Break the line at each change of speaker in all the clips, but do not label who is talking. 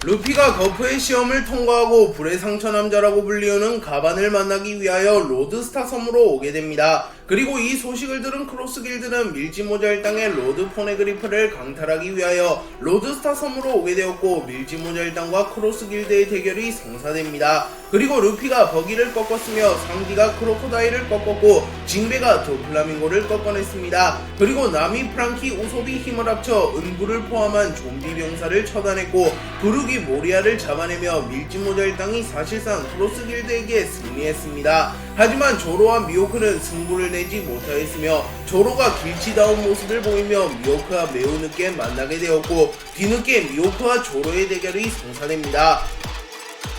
루피가 거프의 시험을 통과하고 불의 상처 남자라고 불리우는 가반을 만나기 위하여 로드스타 섬으로 오게 됩니다. 그리고 이 소식을 들은 크로스 길드는 밀지모자 일당의 로드 포네그리프를 강탈하기 위하여 로드스타 섬으로 오게 되었고, 밀지모자 일당과 크로스 길드의 대결이 성사됩니다. 그리고 루피가 버기를 꺾었으며 상기가 크로코다일을 꺾었고 징베가 도플라밍고를 꺾어냈습니다. 그리고 나미, 프랑키, 우솝이 힘을 합쳐 은부를 포함한 좀비 병사를 처단했고 부르기 모리아를 잡아내며 밀지모자 일당이 사실상 크로스 길드에게 승리했습니다. 하지만 조로와 미호크는 승부를 내지 못하였으며 조로가 길치다운 모습을 보이며 미호크와 매우 늦게 만나게 되었고 뒤늦게 미호크와 조로의 대결이 성사됩니다.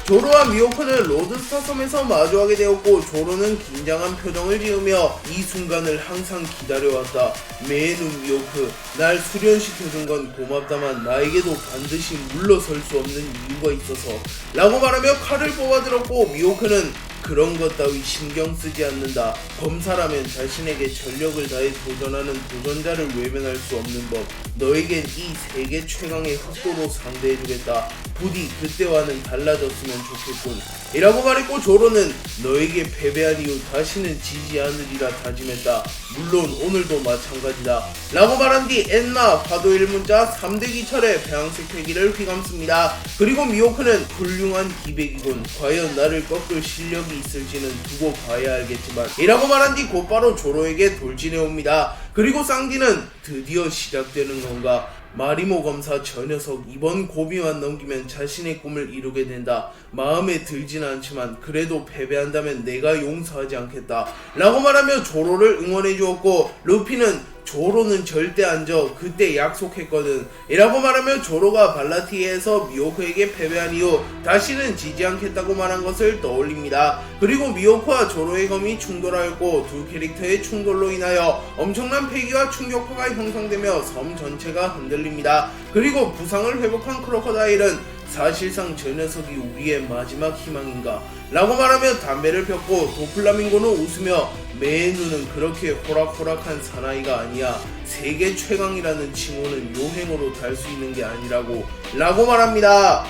조로와 미호크는 로드스타 섬에서 마주하게 되었고 조로는 긴장한 표정을 지으며 이 순간을 항상 기다려왔다. 매눈 미호크, 날 수련시켜준 건 고맙다만 나에게도 반드시 물러설 수 없는 이유가 있어서 라고 말하며 칼을 뽑아들었고 미호크는 그런 것 따위 신경 쓰지 않는다. 검사라면 자신에게 전력을 다해 도전하는 도전자를 외면할 수 없는 법. 너에겐 이 세계 최강의 흑도로 상대해주겠다. 부디 그때와는 달라졌으면 좋겠군. 이라고 말했고 조로는 너에게 패배한 이후 다시는 지지 않으리라 다짐했다. 물론 오늘도 마찬가지다. 라고 말한 뒤 엔마, 파도 1문자 3대 기철의 배양색 패기를 휘감습니다. 그리고 미호크는 훌륭한 기백이군. 과연 나를 꺾을 실력이 있을지는 두고 봐야 알겠지만 이라고 말한 뒤 곧바로 조로에게 돌진해옵니다. 그리고 쌍디는 드디어 시작되는 건가? 마리모 검사 저 녀석 이번 고비만 넘기면 자신의 꿈을 이루게 된다. 마음에 들지는 않지만 그래도 패배한다면 내가 용서하지 않겠다. 라고 말하며 조로를 응원해 주었고 루피는 조로는 절대 안 져. 그때 약속했거든. 이라고 말하며 조로가 발라티에서 미호크에게 패배한 이후 다시는 지지 않겠다고 말한 것을 떠올립니다. 그리고 미호크와 조로의 검이 충돌하였고 두 캐릭터의 충돌로 인하여 엄청난 패기와 충격파가 형성되며 섬 전체가 흔들립니다. 그리고 부상을 회복한 크로커다일은 사실상 저 녀석이 우리의 마지막 희망인가? 라고 말하며 담배를 폈고 도플라밍고는 웃으며 매눈은 그렇게 호락호락한 사나이가 아니야. 세계 최강이라는 칭호는 요행으로 달 수 있는 게 아니라고 라고 말합니다.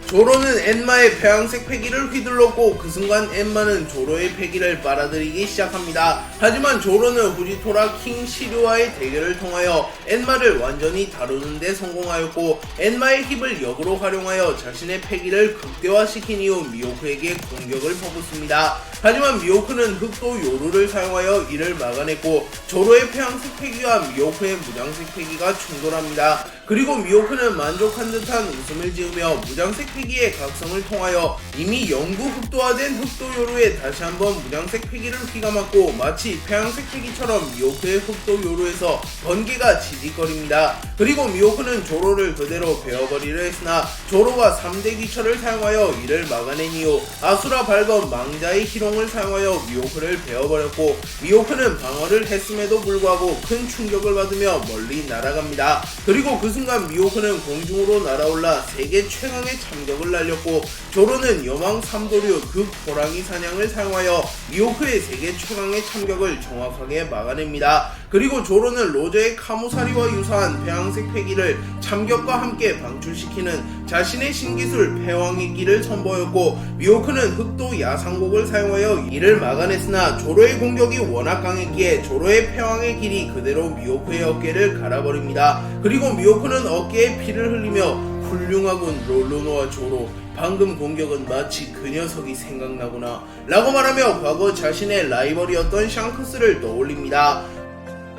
조로는 엔마의 배양색 패기를 휘둘렀고 그 순간 엔마는 조로의 패기를 빨아들이기 시작합니다. 하지만 조로는 후지토라 킹 시류와의 대결을 통하여 엔마를 완전히 다루는 데 성공하였고 엔마의 힙을 역으로 활용하여 자신의 패기를 극대화시킨 이후 미호크에게 공격을 퍼붓습니다. 하지만 미호크는 흑도 요루를 사용하여 이를 막아냈고 조로의 폐양색 패기와 미호크의 무장색 패기가 충돌합니다. 그리고 미호크는 만족한 듯한 웃음을 지으며 무장색 패기의 각성을 통하여 이미 영구 흑도화된 흑도 요루에 다시 한번 무장색 패기를 휘감았고 마치 폐양색 패기처럼 미호크의 흑도 요루에서 번개가 지직거립니다. 그리고 미호크는 조로를 그대로 베어버리려 했으나 조로가 3대 귀철을 사용하여 이를 막아낸 이후 아수라 발건 망자의 희롱을 사용하여 미호크를 베어버렸고 미호크는 방어를 했음에도 불구하고 큰 충격을 받으며 멀리 날아갑니다. 그리고 그 순간 미호크는 공중으로 날아올라 세계 최강의 참격을 날렸고 조로는 여망 3도류 극 호랑이 사냥을 사용하여 미호크의 세계 최강의 참격을 정확하게 막아냅니다. 그리고 조로는 로저의 카무사리와 유사한 배양색 패기를 참격과 함께 방출시키는 자신의 신기술 패왕의 길을 선보였고 미호크는 흑도 야상곡을 사용하여 이를 막아냈으나 조로의 공격이 워낙 강했기에 조로의 패왕의 길이 그대로 미호크의 어깨를 갈아버립니다. 그리고 미호크는 어깨에 피를 흘리며 훌륭하군 롤로노와 조로, 방금 공격은 마치 그 녀석이 생각나구나 라고 말하며 과거 자신의 라이벌이었던 샹크스를 떠올립니다.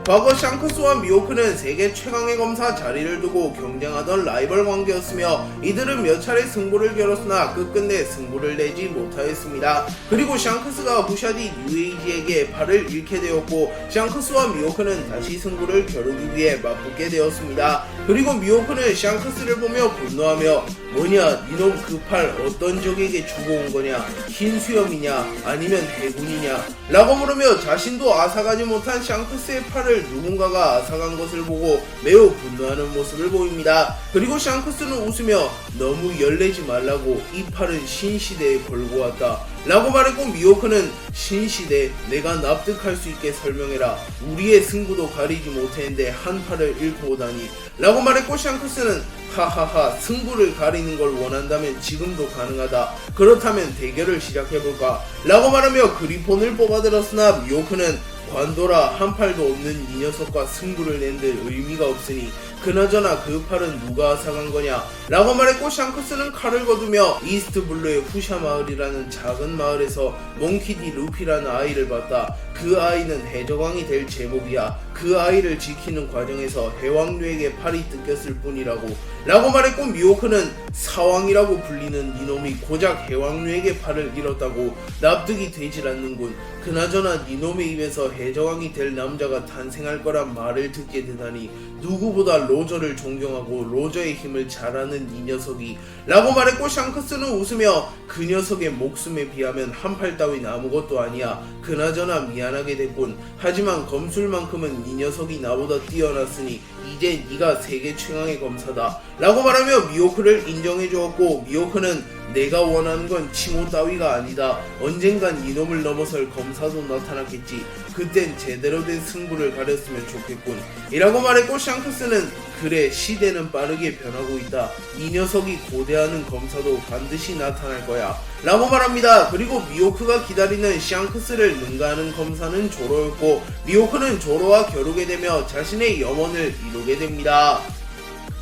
과거 샹크스와 미호크는 세계 최강의 검사 자리를 두고 경쟁하던 라이벌 관계였으며 이들은 몇 차례 승부를 겨뤘으나 끝끝내 승부를 내지 못하였습니다. 그리고 샹크스가 후샤디 뉴에이지에게 발을 잃게 되었고 샹크스와 미호크는 다시 승부를 겨루기 위해 맞붙게 되었습니다. 그리고 미호크는 샹크스를 보며 분노하며 뭐냐 니놈 그 팔 어떤 적에게 주고 온 거냐, 흰 수염이냐 아니면 해군이냐 라고 물으며 자신도 앗아가지 못한 샹크스의 팔을 누군가가 앗아간 것을 보고 매우 분노하는 모습을 보입니다. 그리고 샹크스는 웃으며 너무 열내지 말라고 이 팔은 신시대에 걸고 왔다 라고 말했고 미호크는 신시대 내가 납득할 수 있게 설명해라. 우리의 승부도 가리지 못했는데 한 팔을 잃고 오다니 라고 말했고 샹크스는 하하하 승부를 가리는 걸 원한다면 지금도 가능하다. 그렇다면 대결을 시작해볼까 라고 말하며 그리폰을 뽑아들었으나 미호크는 관둬라. 한 팔도 없는 이 녀석과 승부를 낸들 의미가 없으니 그나저나 그 팔은 누가 앗아간 거냐 라고 말했고 샹크스는 칼을 거두며 이스트블루의 후샤 마을이라는 작은 마을에서 몽키디 루피라는 아이를 봤다. 그 아이는 해적왕이 될 제목이야. 그 아이를 지키는 과정에서 해왕류에게 팔이 뜯겼을 뿐이라고 라고 말했고 미호크는 사왕이라고 불리는 이놈이 고작 해왕류에게 팔을 잃었다고 납득이 되질 않는군. 그나저나 이놈의 입에서 해적왕이 될 남자가 탄생할 거란 말을 듣게 되다니 누구보다 로저를 존경하고 로저의 힘을 잘 아는 이 녀석이 라고 말했고 샹크스는 웃으며 그 녀석의 목숨에 비하면 한 팔 따윈 아무것도 아니야. 그나저나 미안하게 됐군. 하지만 검술만큼은 이 녀석이 나보다 뛰어났으니 이제 네가 세계 최강의 검사다 라고 말하며 미호크를 인정해주었고 미호크는 내가 원하는 건 칭호 따위가 아니다. 언젠간 이놈을 넘어설 검사도 나타났겠지. 그땐 제대로 된 승부를 가렸으면 좋겠군 이라고 말했고 샹크스는 그래 시대는 빠르게 변하고 있다. 이 녀석이 고대하는 검사도 반드시 나타날 거야 라고 말합니다. 그리고 미호크가 기다리는 샹크스를 능가하는 검사는 조로였고 미호크는 조로와 겨루게 되며 자신의 염원을 이루게 됩니다.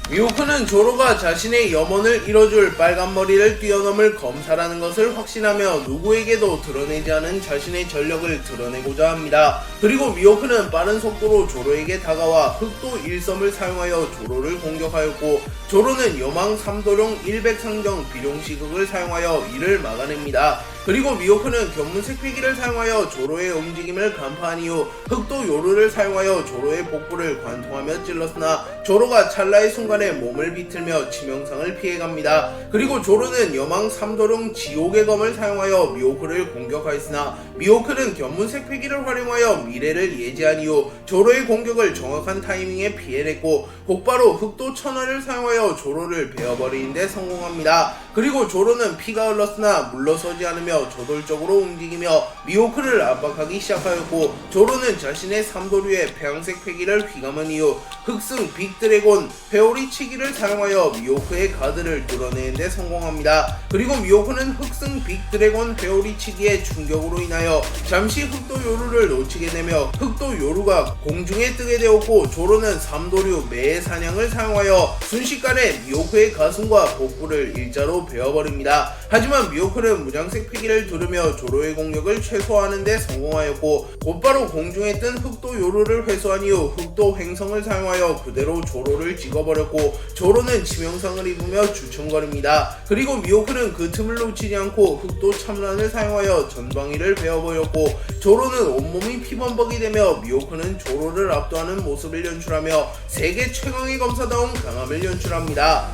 미호크는 조로가 자신의 염원을 이뤄줄 빨간 머리를 뛰어넘을 검사라는 것을 확신하며 누구에게도 드러내지 않은 자신의 전력을 드러내고자 합니다. 그리고 미호크는 빠른 속도로 조로에게 다가와 흑도 1섬을 사용하여 조로를 공격하였고 조로는 여망 3도룡 100상정 비룡시극을 사용하여 이를 막아냅니다. 그리고 미호크는 견문색 필기를 사용하여 조로의 움직임을 간파한 이후 흑도 요루를 사용하여 조로의 복부를 관통하며 찔렀으나 조로가 찰나의 순간에 몸을 비틀며 치명상을 피해갑니다. 그리고 조로는 여망 3도룡 지옥의 검을 사용하여 미호크를 공격하였으나 미호크는 견문색 필기를 활용하여 미래를 예지한 이후 조로의 공격을 정확한 타이밍에 피해냈고 곧바로 흑도 천하를 사용하여 조로를 베어버리는 데 성공합니다. 그리고 조로는 피가 흘렀으나 물러서지 않으며 저돌적으로 움직이며 미호크를 압박하기 시작하였고 조로는 자신의 삼도류의 폐양색 패기를 휘감은 이후 흑승 빅드래곤 회오리치기를 사용하여 미호크의 가드를 뚫어내는 데 성공합니다. 그리고 미호크는 흑승 빅드래곤 회오리치기의 충격으로 인하여 잠시 흑도 요루를 놓치게 되며 흑도 요루가 공중에 뜨게 되었고 조로는 삼도류 매의 사냥을 사용하여 순식간에 미호크의 가슴과 복부를 일자로 베어버립니다. 하지만 미호크는 무장색 패기를 두르며 조로의 공격을 최소화하는 데 성공하였고 곧바로 공중에 뜬 흑도 요루를 회수한 이후 흑도 횡성을 사용하여 그대로 조로를 찍어버렸고 조로는 치명상을 입으며 주춤거립니다. 그리고 미호크는 그 틈을 놓치지 않고 흑도 참란을 사용하여 전방위를 베어버렸고 조로는 온몸이 피범벅이 되며 미호크는 조로를 압도하는 모습을 연출하며 세계 최강의 검사다운 강함을 연출합니다.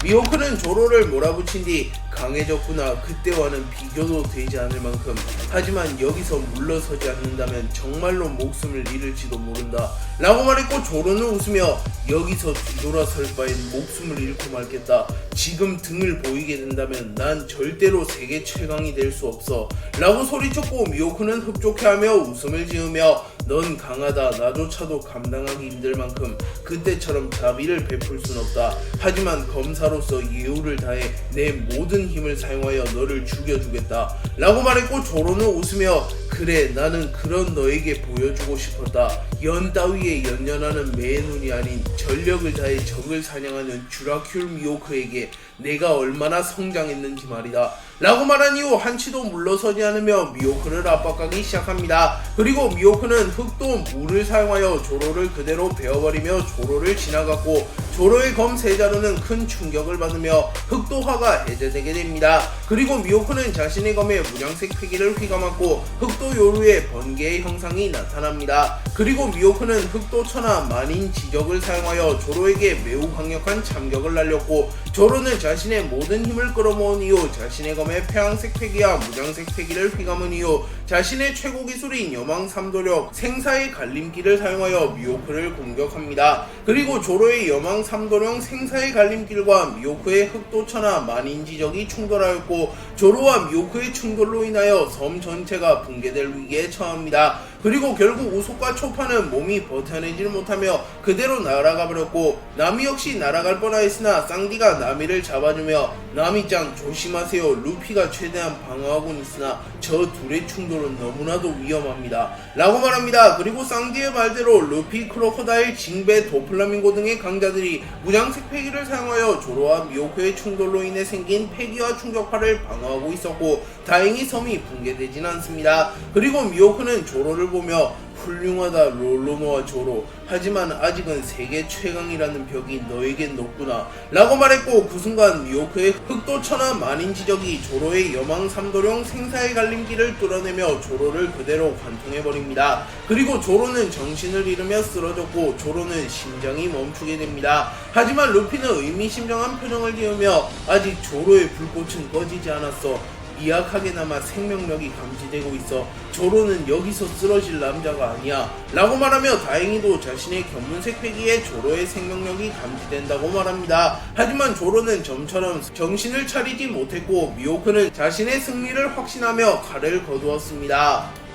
미호크는 조로를 몰아붙인 뒤 강해졌구나. 그때와는 비교도 되지 않을 만큼. 하지만 여기서 물러서지 않는다면 정말로 목숨을 잃을지도 모른다 라고 말했고 조로는 웃으며 여기서 뒤돌아설 바엔 목숨을 잃고 말겠다. 지금 등을 보이게 된다면 난 절대로 세계 최강이 될 수 없어 라고 소리쳤고 미호크는 흡족해하며 웃음을 지으며 넌 강하다. 나조차도 감당하기 힘들 만큼 그때처럼 자비를 베풀 순 없다. 하지만 검사로서 예우를 다해 내 모든 힘을 사용하여 너를 죽여주겠다 라고 말했고 조로는 웃으며 그래 나는 그런 너에게 보여주고 싶었다. 연 따위에 연연하는 매의 눈이 아닌 전력을 다해 적을 사냥하는 주라큘 미호크에게 내가 얼마나 성장했는지 말이다 라고 말한 이후 한치도 물러서지 않으며 미호크를 압박하기 시작합니다. 그리고 미호크는 흑도 물을 사용하여 조로를 그대로 베어버리며 조로를 지나갔고 조로의 검 세자루는 큰 충격을 받으며 흑도화가 해제되게 됩니다. 그리고 미호크는 자신의 검에 무장색 패기를 휘감았고 흑도 요루의 번개의 형상이 나타납니다. 그리고 미호크는 흑도 천하 만인 지적을 사용하여 조로에게 매우 강력한 참격을 날렸고 조로는 자신의 모든 힘을 끌어모은 이후 자신의 검에 폐양색 패기와 무장색 패기를 휘감은 이후 자신의 최고 기술인 여망 3도력 생사의 갈림길을 사용하여 미호크를 공격합니다. 그리고 조로의 여망 삼도령 생사의 갈림길과 미호크의 흑도천하 만인지적이 충돌하였고 조로와 미호크의 충돌로 인하여 섬 전체가 붕괴될 위기에 처합니다. 그리고 결국 우속과 초파는 몸이 버텨내질 못하며 그대로 날아가 버렸고 나미 역시 날아갈 뻔하였으나 쌍디가 나미를 잡아주며 나미짱 조심하세요. 루피가 최대한 방어하곤 있으나 저 둘의 충돌은 너무나도 위험합니다 라고 말합니다. 그리고 쌍디의 말대로 루피, 크로커다일, 징베, 도플라밍고 등의 강자들이 무장색 패기를 사용하여 조로와 미호크의 충돌로 인해 생긴 패기와 충격파를 방어하고 있었고 다행히 섬이 붕괴되진 않습니다. 그리고 미호크는 조로를 보며 훌륭하다 롤로노와 조로, 하지만 아직은 세계 최강이라는 벽이 너에겐 높구나 라고 말했고 그 순간 미호크의 흑도천하 만인지적이 조로의 여망 삼도령 생사의 갈림길을 뚫어내며 조로를 그대로 관통해버립니다. 그리고 조로는 정신을 잃으며 쓰러졌고 조로는 심장이 멈추게 됩니다. 하지만 루피는 의미심장한 표정을 지으며 아직 조로의 불꽃은 꺼지지 않았어. 미약하게나마 생명력이 감지되고 있어. 조로는 여기서 쓰러질 남자가 아니야 라고 말하며 다행히도 자신의 견문색 패기에 조로의 생명력이 감지된다고 말합니다. 하지만 조로는 좀처럼 정신을 차리지 못했고 미호크는 자신의 승리를 확신하며 칼을 거두었습니다.